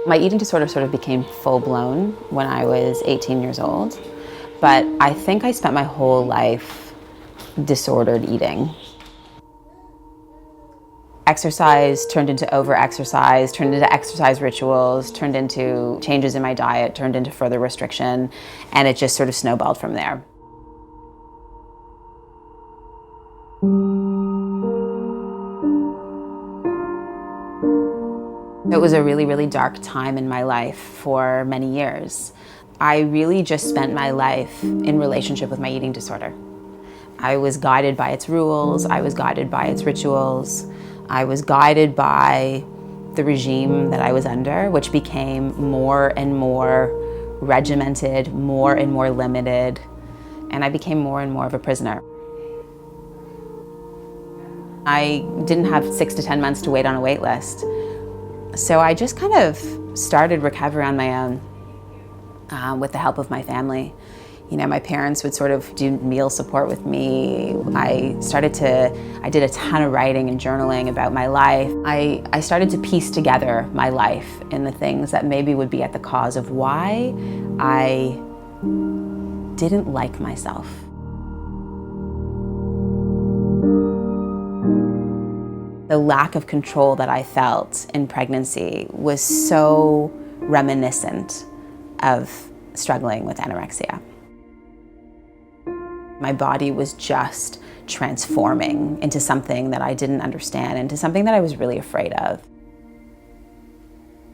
My eating disorder sort of became full-blown when I was 18 years old, but I think I spent my whole life disordered eating. Exercise turned into over-exercise, turned into exercise rituals, turned into changes in my diet, turned into further restriction, and it just sort of snowballed from there. It was a really, really dark time in my life for many years. I really just spent my life in relationship with my eating disorder. I was guided by its rules, I was guided by its rituals, I was guided by the regime that I was under, which became more and more regimented, more and more limited, and I became more and more of a prisoner. I didn't have 6 to 10 months to wait on a wait list. So I just kind of started recovery on my own with the help of my family. You know, my parents would sort of do meal support with me. I did a ton of writing and journaling about my life. I started to piece together my life and the things that maybe would be at the cause of why I didn't like myself. The lack of control that I felt in pregnancy was so reminiscent of struggling with anorexia. My body was just transforming into something that I didn't understand, into something that I was really afraid of.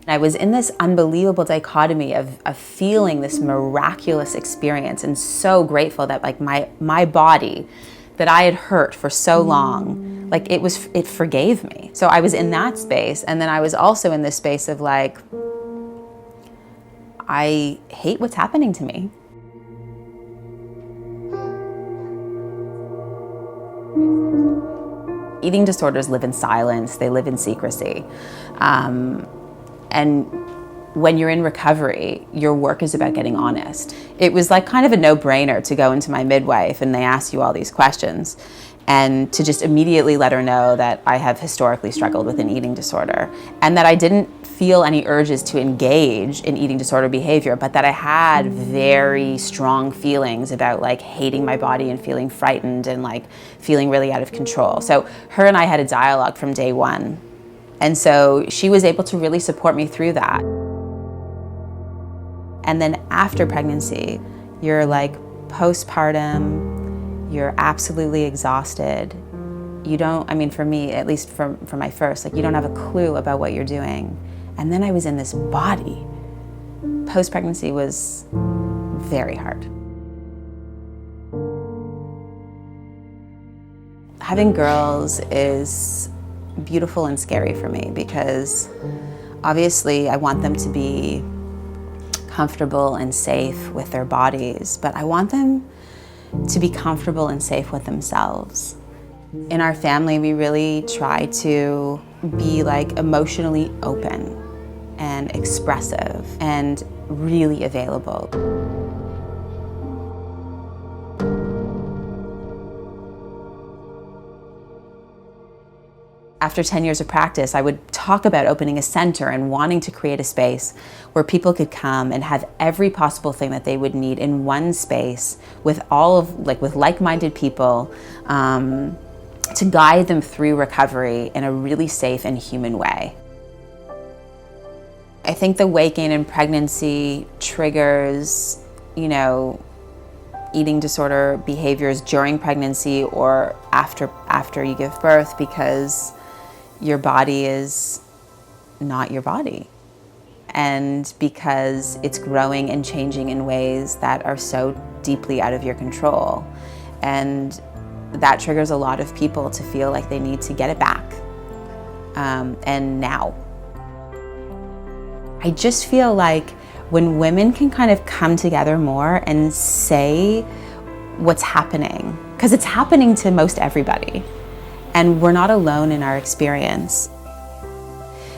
I was in this unbelievable dichotomy of feeling this miraculous experience and so grateful that like my body that I had hurt for so long, like it forgave me. So I was in that space, and then I was also in this space of like, I hate what's happening to me. Eating disorders live in silence, they live in secrecy. And when you're in recovery, your work is about getting honest. It was like kind of a no-brainer to go into my midwife and they ask you all these questions and to just immediately let her know that I have historically struggled with an eating disorder and that I didn't feel any urges to engage in eating disorder behavior, but that I had very strong feelings about like hating my body and feeling frightened and like feeling really out of control. So her and I had a dialogue from day one. And so she was able to really support me through that. And then after pregnancy, you're like postpartum, you're absolutely exhausted. You don't, I mean for me, at least for my first, like you don't have a clue about what you're doing. And then I was in this body. Post-pregnancy was very hard. Having girls is beautiful and scary for me because obviously I want them to be comfortable and safe with their bodies, but I want them to be comfortable and safe with themselves. In our family, we really try to be like emotionally open and expressive and really available. After 10 years of practice, I would talk about opening a center and wanting to create a space where people could come and have every possible thing that they would need in one space with with like-minded people to guide them through recovery in a really safe and human way. I think the weight gain in pregnancy triggers, you know, eating disorder behaviors during pregnancy or after you give birth because your body is not your body. And because it's growing and changing in ways that are so deeply out of your control. And that triggers a lot of people to feel like they need to get it back. And now. I just feel like when women can kind of come together more and say what's happening, because it's happening to most everybody, and we're not alone in our experience.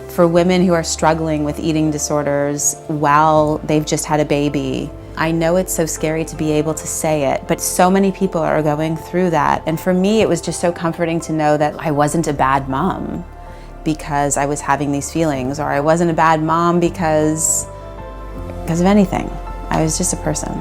For women who are struggling with eating disorders while they've just had a baby, I know it's so scary to be able to say it, but so many people are going through that. And for me, it was just so comforting to know that I wasn't a bad mom, because I was having these feelings, or I wasn't a bad mom because of anything. I was just a person.